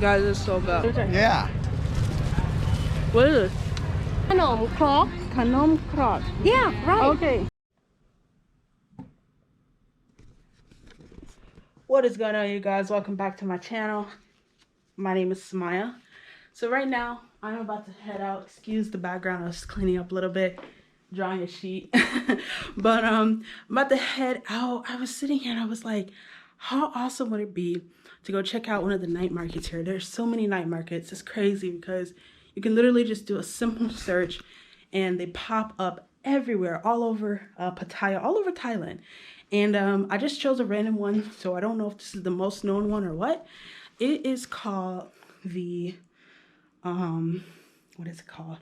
Guys, it's so good. Yeah. What is this? Kanom krok. Kanom krok. Yeah, right. Okay. What is going on, you guys? Welcome back to my channel. My name is Samaya. So right now, I'm about to head out. Excuse the background. I was cleaning up a little bit, drawing a sheet. But I'm about to head out. I was sitting here and I was like, how awesome would it be to go check out one of the night markets here? There's so many night markets. It's crazy because you can literally just do a simple search and they pop up everywhere, all over Pattaya, all over Thailand. And I just chose a random one, so I don't know if this is the most known one or what. It is called the, what is it called?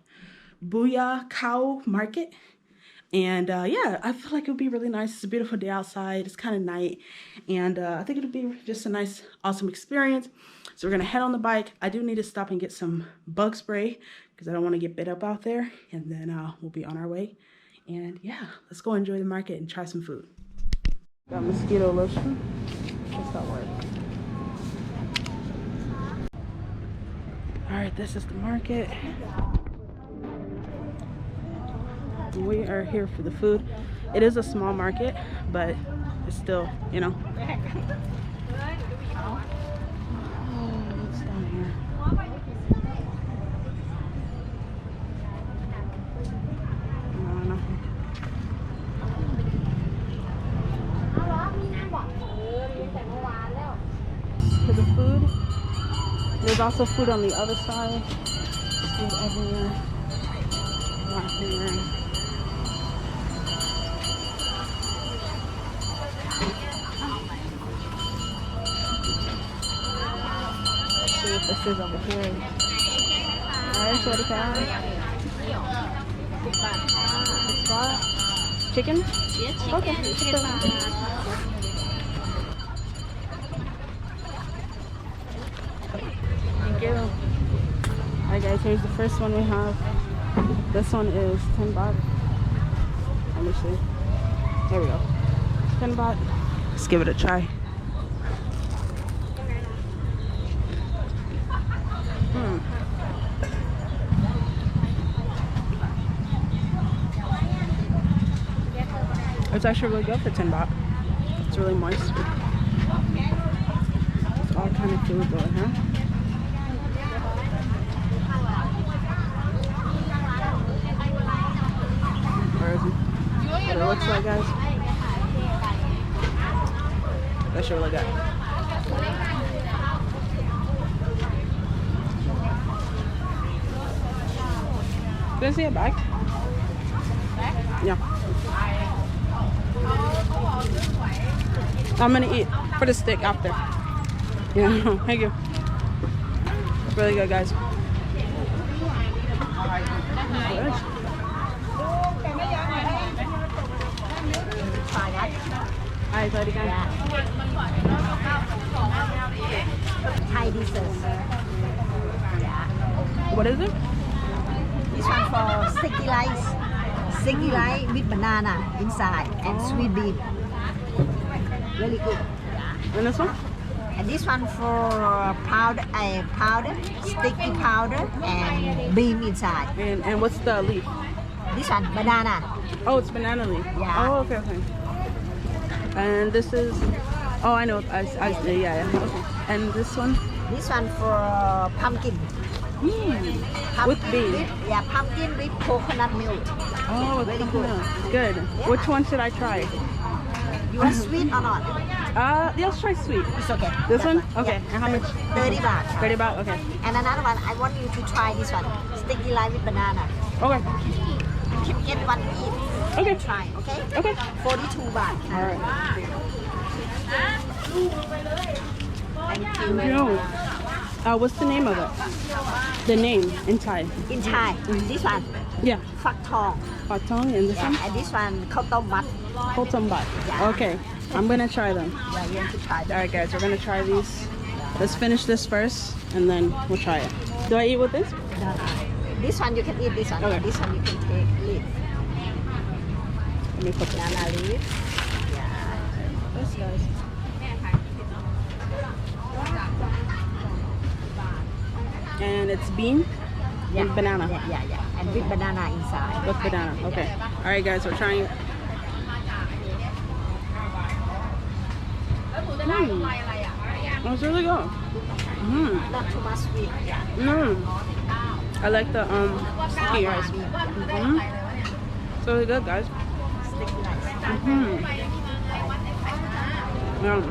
Booyah Cow Market. And yeah, I feel like it would be really nice. It's a beautiful day outside. It's kind of night. And I think it'll be just a nice, awesome experience. So we're going to head on the bike. I do need to stop and get some bug spray because I don't want to get bit up out there. And then we'll be on our way. And yeah, let's go enjoy the market and try some food. Got mosquito lotion. What's that word? All right, this is the market. We are here for the food. It is a small market, but it's still, you know. Oh, what's down here? No. For the food, there's also food on the other side. Food everywhere. Not here. See what this is over here. Alright, so what do you have? It's what? Chicken? Yeah, chicken. Okay, chicken. Thank you. Alright guys, here's the first one we have. This one is 10 baht. Let me see. There we go. 10 baht. Let's give it a try. It's actually really good for 10 baht. It's really moist. It's all kind of food though, huh? Where is it? What it looks like, guys. That's really good. Can I see a bag? Yeah. I'm gonna eat for the steak after. Yeah, thank you. It's really good, guys. Hi, sorry, guys. Thai dessert. What is it? This one for sticky rice. Sticky rice with banana inside and sweet bean. Really good. And this one? And this one for powder, sticky powder and bean inside. And what's the leaf? This one, banana. Oh, it's banana leaf. Yeah. Oh, okay. And this is, oh, I know. Yeah. Okay. And this one? This one for pumpkin. Pumpkin with bean. Pumpkin with coconut milk. Oh, really good. Good. Yeah. Which one should I try? You want sweet or not? Yeah, let's try sweet. It's okay. This one? Yeah. Okay. And how much? 30 baht. 30 baht. Okay. And another one, I want you to try this one. Sticky rice with banana. Okay. You can get one each. Okay. Try, okay? Okay. 42 baht. All right. Thank you. No. What's the name of it? The name in Thai. In Thai, this one, Yeah. Fak Tong. Patong and this one? And this one, Khao Tom Mat. Kotambat. Yeah. Okay. I'm gonna try them. Yeah, you want to try All that. right, guys. We're gonna try these. Let's finish this first, and then we'll try it. Do I eat with this? This one you can eat this one. Okay. This one you can take leaf. Let me put this. Banana leaf. This, guys. it's bean and banana. Yeah. And with banana inside. With banana. Okay. All right, guys, we're trying it. It's really good. Not too much sweet. I like the sticky rice. It's really good, guys. Sticky rice. Yeah.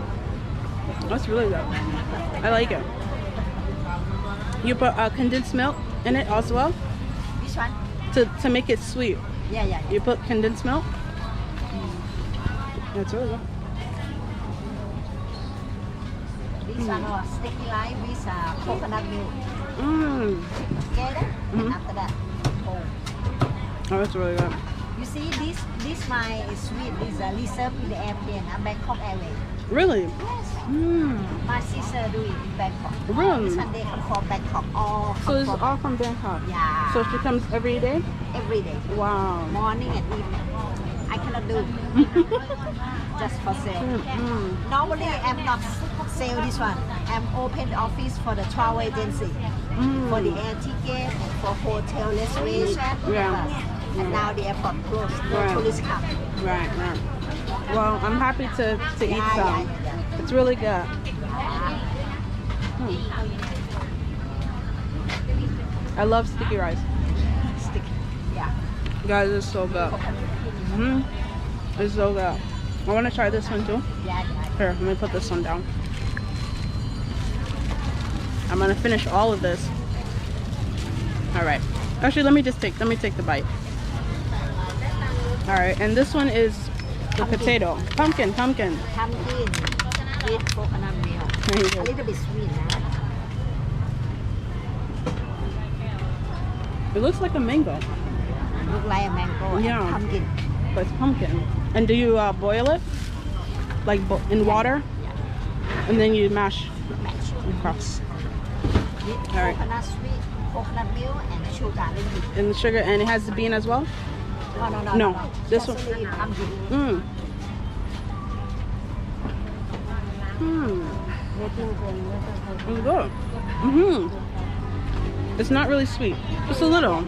That's really good. I like it. You put condensed milk in it as well Which one? to make it sweet. Yeah. You put condensed milk. That's really good. This one was sticky rice with coconut milk. Together. And after that, oh. Oh, that's really good. You see, this my sweet is reserved in the airplane, Bangkok Airways. Really? Yes. My sister do it in Bangkok. Really? This one they come from Bangkok. All So come this is from all from Bangkok. Yeah. So she comes every day? every day, Wow. morning and evening. I cannot do just for sale. Normally, I'm not sell this one. I'm open office for the travel agency, for the air ticket, for hotel reservation. Yeah. And now the airport closed. No Right. tourists come. Right. Well, I'm happy to eat some. It's really good. I love sticky rice. Sticky. Yeah. Guys, it's so good. It's so good. I want to try this one too. Yeah. Here, let me put this one down. I'm gonna finish all of this. All right. Actually, let me take the bite. All right, and this one is the potato. Pumpkin. Pumpkin with coconut milk. There you A go. little bit sweet, huh? It looks like a mango, Look like a mango Yeah. and pumpkin. but it's pumpkin. And do you boil it? Like in water? Yeah. And then you mash Match. across. With All right. coconut sweet, coconut milk and sugar a little bit. And the sugar, and it has the bean as well? No. This Just one. only pumpkin. It's good. It's not really sweet. Just a little.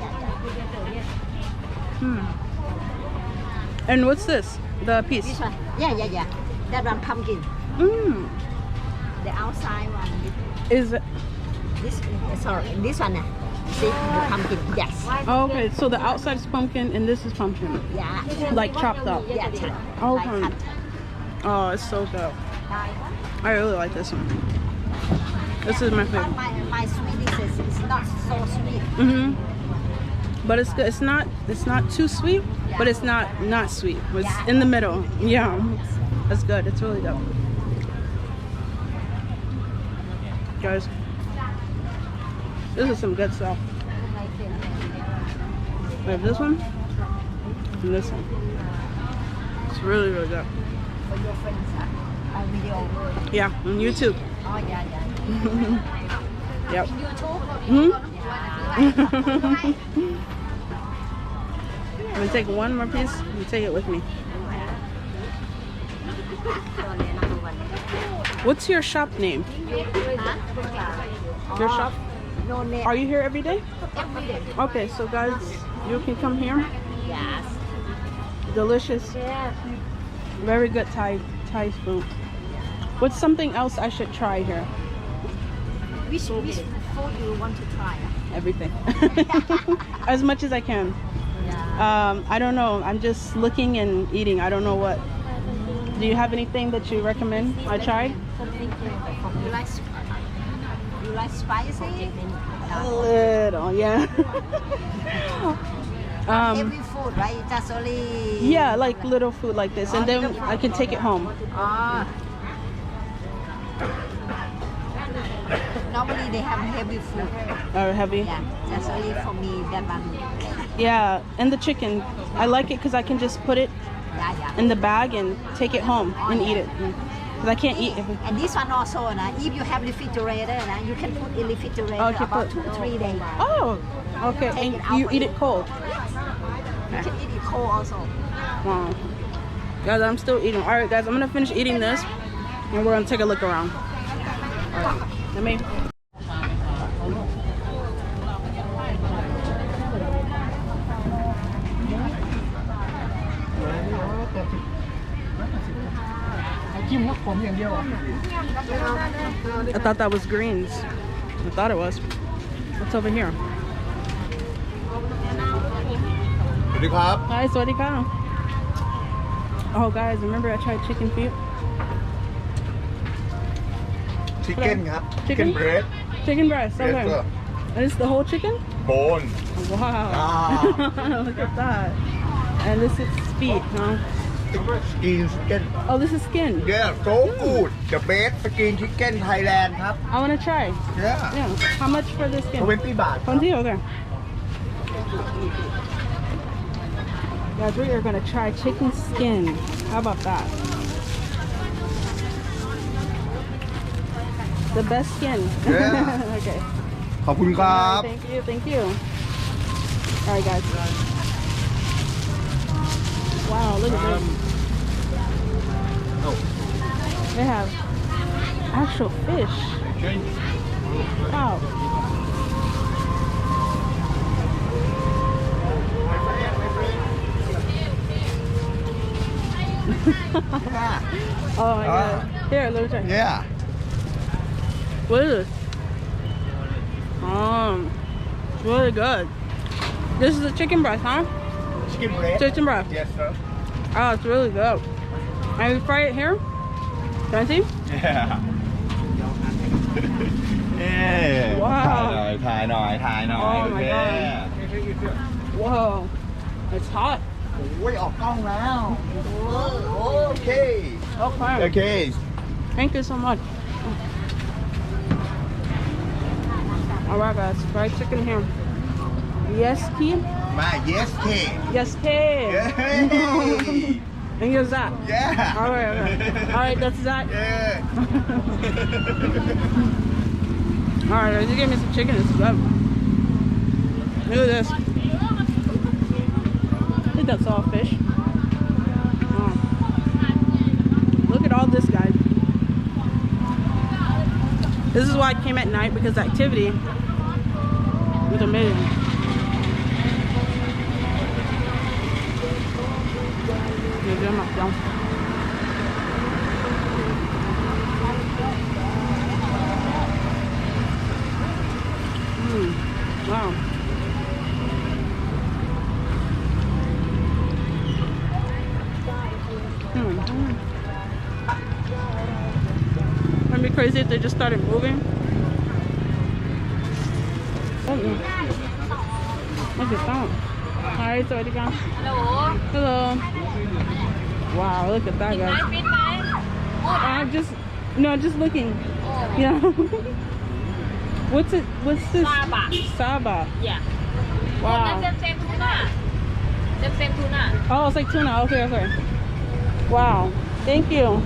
And what's this? The piece? This one? Yeah. That one pumpkin. The outside one. Is it? This one. See the pumpkin. Yes. Oh, okay, so the outside is pumpkin and this is pumpkin. Yeah. Like chopped up. Yeah. Okay. Like Oh, it's so good. I really like this one. This is my favorite. My sweetness is not so sweet. But it's good. It's not too sweet, but it's not sweet. It's in the middle. Yeah. That's good. It's really good. Guys, this is some good stuff. We have this one and this one. It's really, really good. For your friends, video. Yeah, on YouTube. Oh, yeah. Yep. YouTube? I'm gonna take one more piece and take it with me. What's your shop name? Your shop? No name. Are you here every day? Every day. Okay, so guys, you can come here. Yes. Delicious, very good Thai food. What's something else I should try here? Which food you want to try? Everything. As much as I can. Yeah. I don't know. I'm just looking and eating. I don't know what. Do you have anything that you recommend I try? You like spicy? A little, yeah. Every food, right? Just only. Yeah, like little food like this, and then I can take it home. Normally they have heavy food. Or heavy? Yeah, that's only for me that one. Yeah, and the chicken. I like it because I can just put it Yeah. in the bag and take it home and eat it. Because I can't eat. And this one also, if you have refrigerator, you can put in refrigerator Okay, about put- 2-3 days. Oh, okay. And you eat it cold. You can eat it cold also. Wow. Guys, I'm still eating. All right, guys, I'm gonna finish eating this, and we're gonna take a look around. All right. Let me. I thought that was greens. I thought it was. What's over here? สวัสดีครับ Hi, Swadika. Oh, guys, remember I tried chicken feet? ชิคเก้นครับ Chicken? Chicken breast Chicken breast. Yes, Okay. sir. Is this the whole chicken? bone Wow. Ah. Look at that. And this is feet, huh? skin chicken Oh, this is skin. yeah so good the best skin chicken Thailand ครับ I want to try. yeah Yeah. How much for this skin? 20 บาทครับ 20? Okay. Guys, we are going to try chicken skin. How about that? The best skin. Yeah. Okay. ขอบคุณครับ Thank you. Thank you. All right, guys. Wow, look at this. They have actual fish. Wow. Oh my god. Here, let me try. yeah What is this? It's really good. This is a chicken breast, huh? chicken breast Chicken breast. yes sir Oh, it's really good. And we fry it here? Can I see? yeah เอ๊ะ Wow. ถ่ายหน่อย Oh โอ my เค god. Whoa. It's hot. โอ้ยออกกล้องแล้วโอเค Okay. โอเค Thank you so much. Alright, guys. Fried chicken here. Yes, Key? มา yes K Yes, Key. yeah And you're Zach. yeah Alright, okay. Alright, that's Zach. yeah Alright, you gave me some chicken. It's good. Look at this. I think that's all fish. Oh. Look at all this, guys. This is why I came at night, because the activity was amazing. Wow. It'd be crazy if they just started moving. Look at that. Hi, Sawadika. Hello. Hello. Wow, look at that, guys. Nice meet, man. I'm just looking. Oh. Yeah. What's this? Saba. Saba. Yeah. Wow. That's same tuna. That's same tuna. Oh, it's like tuna. Okay, okay. Wow. Thank you.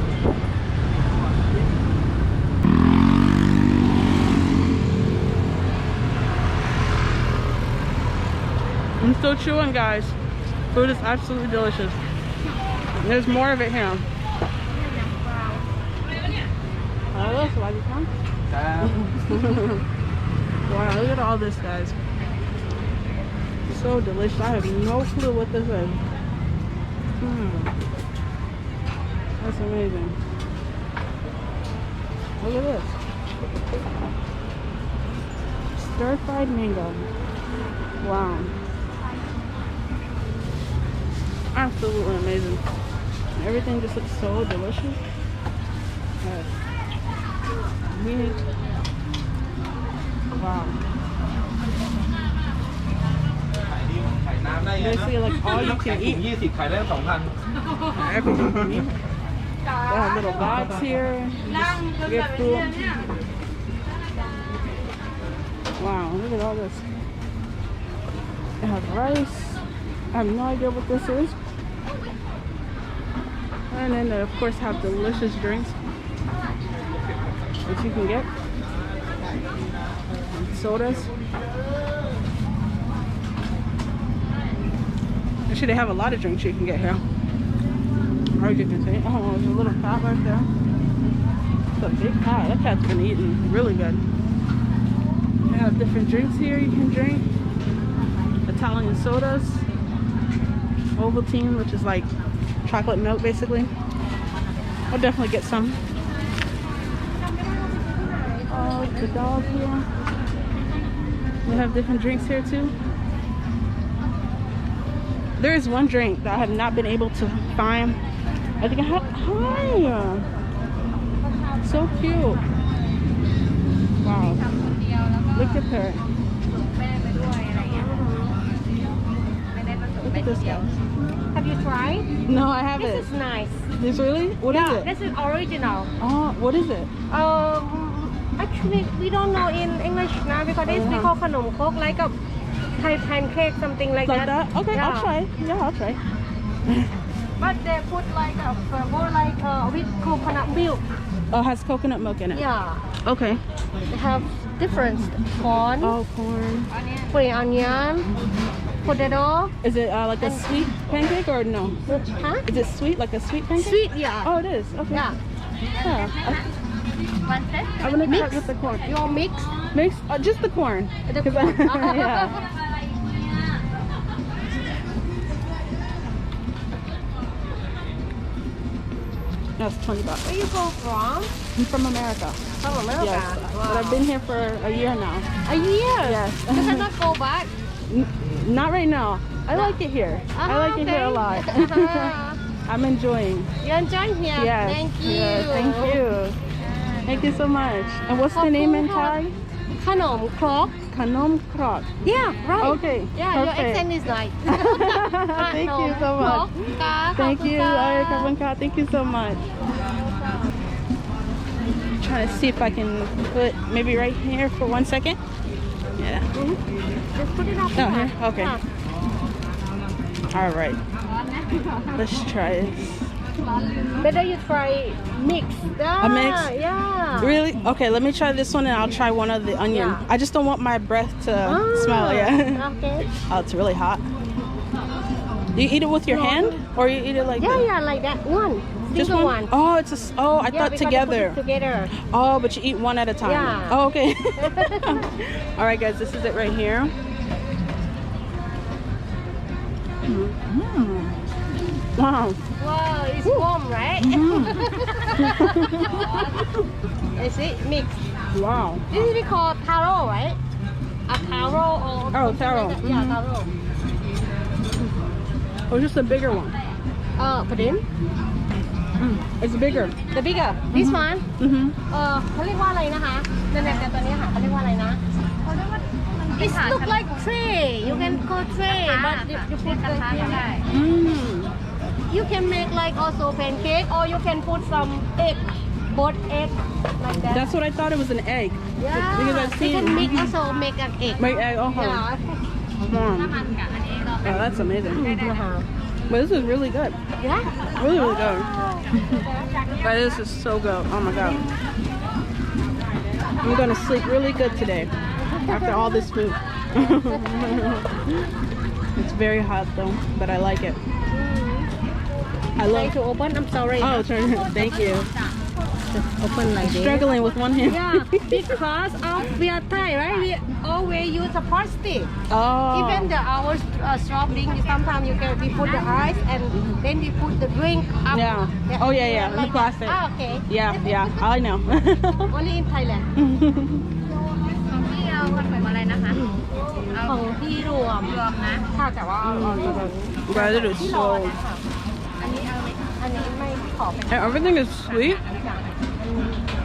I'm still chewing, guys. Food is absolutely delicious. There's more of it here. Oh, that's why you come. Wow, look at all this, guys. So delicious. I have no clue what this is. That's amazing. Look at this. Stir-fried mango. Wow. Absolutely amazing. Everything just looks so delicious. Meat. Wow. Basically like all you can eat. Everything can eat. They have little bags here. Just get food. Wow, look at all this. They have rice. I have no idea what this is. And then they of course have delicious drinks that you can get. And sodas. Actually, they have a lot of drinks you can get here. Or you can see. Oh, there's a little cat right there. It's a big cat. That cat's been eating really good. They have different drinks here you can drink. Italian sodas. Ovaltine, which is like chocolate milk basically. I'll definitely get some. the dog here. They have different drinks here too. There is one drink that I have not been able to find. I think I have. Hi. So cute. Wow. Look at her. Look at this guy. Have you tried? No, I haven't. This is nice. This really? What is Yeah, it? this is original. Oh, what is it? Actually, we don't know in English now because it's we call khanom kok, like a Thai pancake, something like Like that? Okay, Yeah. I'll try. Yeah, I'll try. But they put like more like with coconut milk. Oh, it has coconut milk in it. Yeah, Okay. they have different corn, Oh, corn. spring onion, potato. Is it like a sweet pancake or no? Huh? Is it sweet, like a sweet pancake? Sweet, yeah. Oh, it is. Okay. Yeah. Yeah. I'm gonna cut with the corn. You want mix? Mix? Just the corn. The 'Cause corn. yeah. That's $20. Where you go from? I'm from America. From America. Yes. Wow. But I've been here for a year now. A year? Yes. You cannot go back. Not right now. I like it here. I like it here a lot. I'm enjoying. You enjoy here? Yes. Thank you. Yes, thank you. Thank you so much. And what's the name in Thai? ขนมครก Khanom Krok. Yeah, right. Okay, Yeah, your perfect. accent is nice. Thank you so much. Thank you. Thank you so much. Trying to see if I can put maybe right here for 1 second. Yeah. Just put it up. Oh, here? Okay. All right. Let's try this. Better you try mix. A mix? Yeah. Really? Okay, let me try this one and I'll try one of the onion. Yeah. I just don't want my breath to smell. Yeah. Okay. Oh, it's really hot. You eat it with your hand or you eat it like Yeah, this? yeah, like that one. Just Single one? one. Oh, it's a. Oh, I Yeah, thought because they put together. it together. Oh, but you eat one at a time. Yeah. Oh, okay. All right, guys, this is it right here. Wow. Wow, it's warm, right? Is it mixed? Wow. This is called taro, right? A taro or Oh, something taro. like that. Yeah, taro. Oh, just a bigger one. Put in It's bigger. the bigger. This one. Mm-hmm. เขาเรียกว่าอะไรนะคะนั่นแหละแต่ตัวนี้ค่ะเขาเรียกว่าอะไรนะ It look like tray. You can call tray, but you put the Mm. you can make like also pancake or you can put some egg, both egg like that. That's what I thought it was an egg. Yeah. Because I've You seen. can make also make an egg. Make egg. Oh, Yeah. oh, that's amazing. But this is really good. Yeah. Really, really good. But this is so good. Oh my god. I'm gonna sleep really good today after all this food. It's very hot though, but I like it. I Try love. to open. I'm sorry. Oh, thank you. Just open like this. Struggling with one hand. Yeah, because of we are Thai, right? We always use a plastic. Oh. Even the our soft drink, sometimes we put the ice and then we put the drink up. Yeah. Oh, yeah, yeah, in the like plastic. that. Ah, okay. Yeah, I know. Only in Thailand. พี่เอาขนมอะไรนะคะ เอา ของพี่รวม รวมนะ ค่ะแต่ว่าเอาอยู่แบบ But it is ที่รอ so. นะคะอันนี้เอาไหมอันนี้ไม่ขอเป็น And everything is sweet.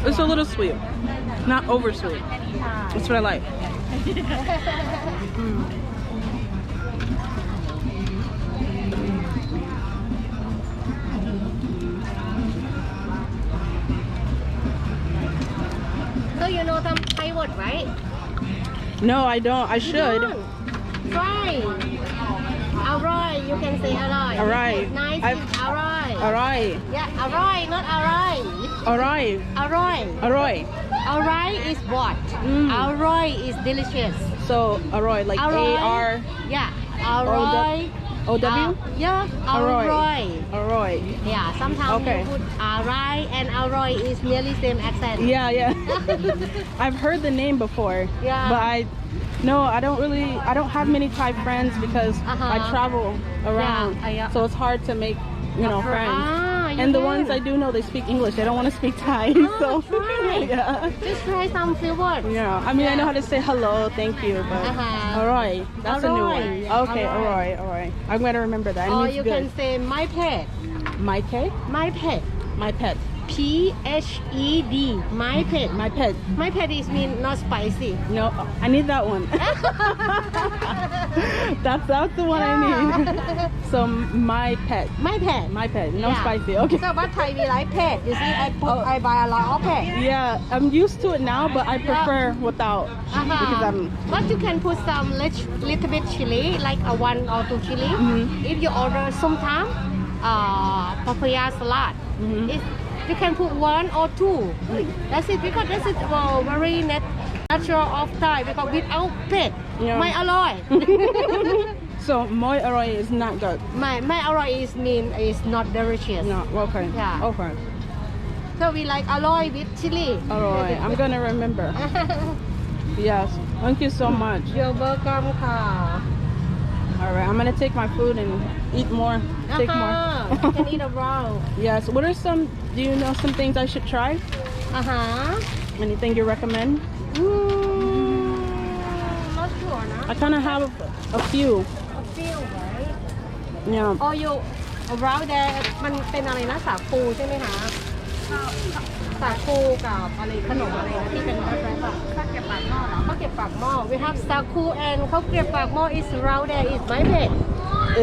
It's a little sweet, not over sweet. That's what I like. So you know some Thai word, right? No, I don't. I should. Try. Alright, you can say alright. Alright. Nice I've- is alright. Alright. Yeah, alright, not alright. Alright. Alright. Alright. Alright is what? Alright is delicious. So, alright, like Alright. A-R. Yeah. Alright. O-W? Yeah. Alright. Alright. Yeah. Sometimes Okay. you put alright and alright is nearly same accent. Yeah, yeah. I've heard the name before. Yeah. But I don't have many Thai friends because I travel around. Yeah. So it's hard to make, friends. you And the can. ones I do know, they speak English. They don't want to speak Thai. So try. yeah. Just try some few words. Yeah. I mean, I know how to say hello, thank you, but alright. That's a new one. Alright. Okay, alright. I'm gonna remember that. It Or means you good. can say my pet. My pet? My pet. My pet. P-H-E-D. My pet. My pet. My pet is mean not spicy. No, I need that one. that's the one I need. So my pet. My pet. My pet. No Yeah. spicy. Okay. So what Thai we like pet? You see, I buy a lot of pet. Yeah, I'm used to it now, but I prefer without because I'm. But you can put some little bit chili, like a 1 or 2 chili. Mhm. If you order somtam, papaya salad, you can put 1 or 2. That's it, because this is very natural of Thai, because without pet, Yeah. ไม่อร่อย So moi arroy is not good. ไม่อร่อย is mean is not delicious. No, okay. Yeah. Okay. So we like อร่อย with chili. Alright, I'm gonna remember. Yes. Thank you so much. You're welcome ค่ะ Alright, I'm gonna take my food and eat more. Take more. You can eat around. Yes. What are some? Do you know some things I should try? Anything you recommend? Not sure นะ I kind of have a few. A few right Yeah. or you around there มันเป็นอะไรนะสาคูใช่ไหมคะสาคูกับอะไรขนมอะไรนะที่เป็นแฟร์ๆข้าวเกรี๊ยวปากหม้อเหรอข้าวเกรี๊ยวปากหม้อ we have สาคู and ข้าวเกรี๊ยวปากหม้อ is around there is my pet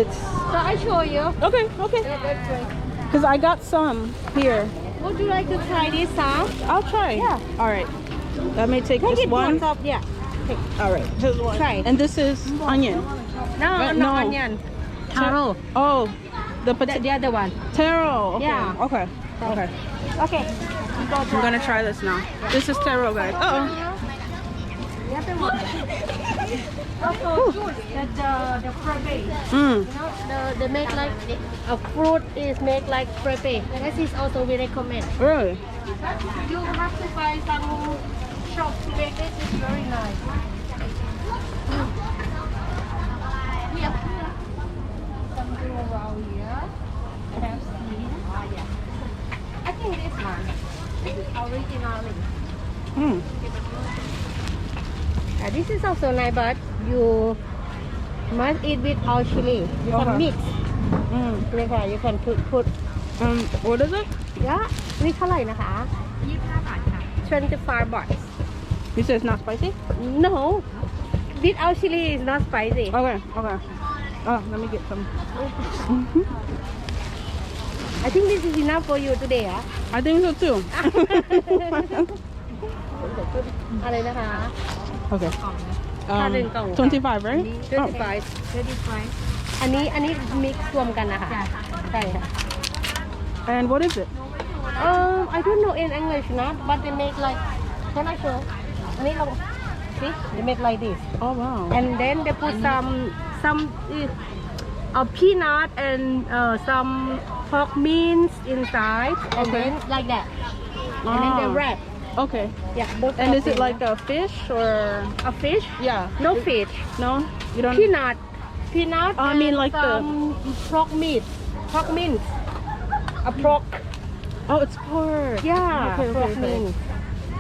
It's so I show you okay. Okay. Because I got some here. would you like to try this huh? I'll try. Yeah. All right. Let me take Take this it one. once up yeah All right. Here's one. Try. And this is onion. no Wait, no no. onion taro Oh, the the potato. other one Taro. Okay. Yeah. Okay. Okay. okay I'm gonna try this now. This is taro, guys. Uh oh. Also, the frappe. Mm. You know, they make like a fruit is make like frappe. This is also we recommend. Really? You have to buy some shop to make this. It's very nice. We have something around here. Have seen. I think this one. This is originally. Mm. This is also nice, but you must eat with all chili. You can Okay. mix. Mm. You can put. What is it? Yeah. นี่เท่าไหร่นะคะ25 บาทค่ะ25 baht. You said it's not spicy? No. Without chili is not spicy. Okay. Okay. Oh, let me get some. I think this is enough for you today, ah. I think so too. อะไรนะคะ Okay. ค่าเดินกล่อง 25, right? 25 อันนี้มิกซ์รวมกันนะคะใช่ค่ะ And what is it? I don't know in English not but they make like can I show อันนี้เรา see they make like this Oh wow. and then they put some peanut and some pork mince inside and Okay. then like that and then they Ah. wrap Okay. yeah both And is it topping. like a fish or? a fish Yeah. no fish No? You don't? peanut Oh, I mean and like the- some pork meat pork mince a pork Oh, it's pork. yeah Okay, pork okay. mince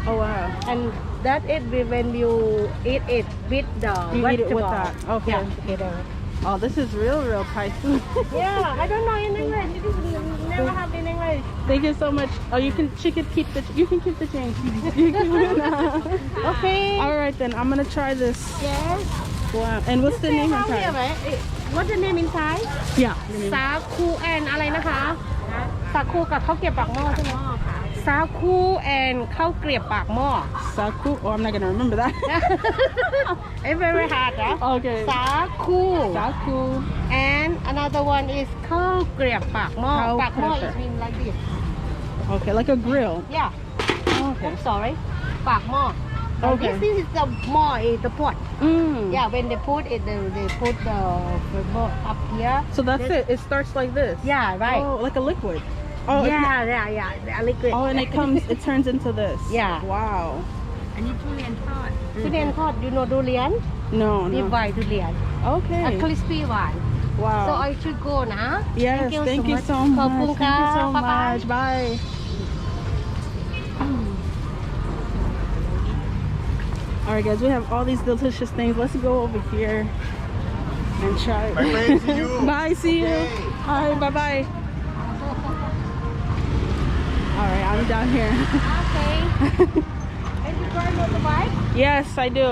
Oh wow. and that it when you eat it with the You eat it with vegetable. that. Okay. Yeah, together. Oh, this is real Thai food. Yeah, I don't know in English. It is never have in English. Thank you so much. Oh, you can keep the change. You can keep it. Okay. All right then, I'm gonna try this. Yes. Wow. And what's the name in How here, Thai? right? What's the name in Thai? Yeah. สาคูแอนอะไรนะคะสาคูกับข้าวเกรี๊ยวปากหม้อใช่ไหมสาคูแอนข้าวเกรี๊ยวปากหม้อ Saku. Oh, I'm not gonna remember that. It's very hard นะ Okay. สาคู Saku. and another one is ข้าวเกรี๊ยวปากหม้อ ข้าว ปากหม้อ เกรี๊ยว is mean like this Okay, like a grill. yeah Okay. sorry ปากหม้อ Okay. This is the หม้อ is the pot Mm. yeah when they put it they put the pot up here So that's it. It starts like this. yeah right Oh, like a liquid. Oh. it's not- yeah the liquid Oh, and it turns into this. Yeah. Wow. ทุเรียนทอด you know ทุเรียน No. ดี No. ไวทุเรียน Okay. a crispy one Wow. So I should go นะ Yes, thank you so much. ขอบคุณค่ะ Thank you so Bye-bye. much. Bye. Alright guys, we have all these delicious things. Let's go over here and try. Bye-bye, see you. Bye, see you. Alright, bye-bye. Alright, I'm down here. Okay. And you drive motorbike? Yes, I do.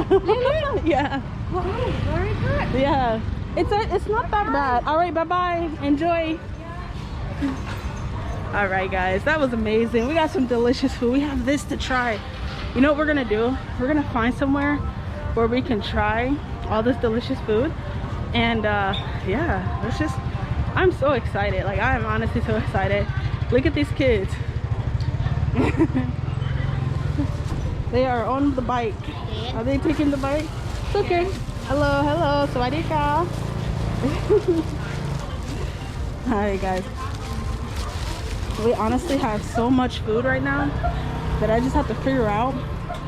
Really? Yeah. Wow, very good. Yeah. It's not that bad. Alright, bye-bye. Enjoy. Alright guys, that was amazing. We got some delicious food. We have this to try. You know what we're gonna do? We're gonna find somewhere where we can try all this delicious food. And yeah, it's just, I'm so excited. Like, I am honestly so excited. Look at these kids. They are on the bike. Are they taking the bike? It's okay. Hello, hello. Sawadika. Alright guys. We honestly have so much food right now that I just have to figure out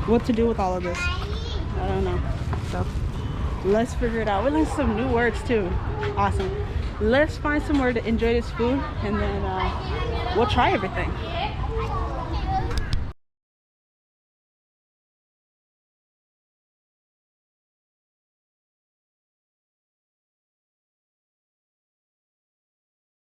what to do with all of this. I don't know. So let's figure it out. We learned some new words too. Awesome. Let's find somewhere to enjoy this food, and then we'll try everything.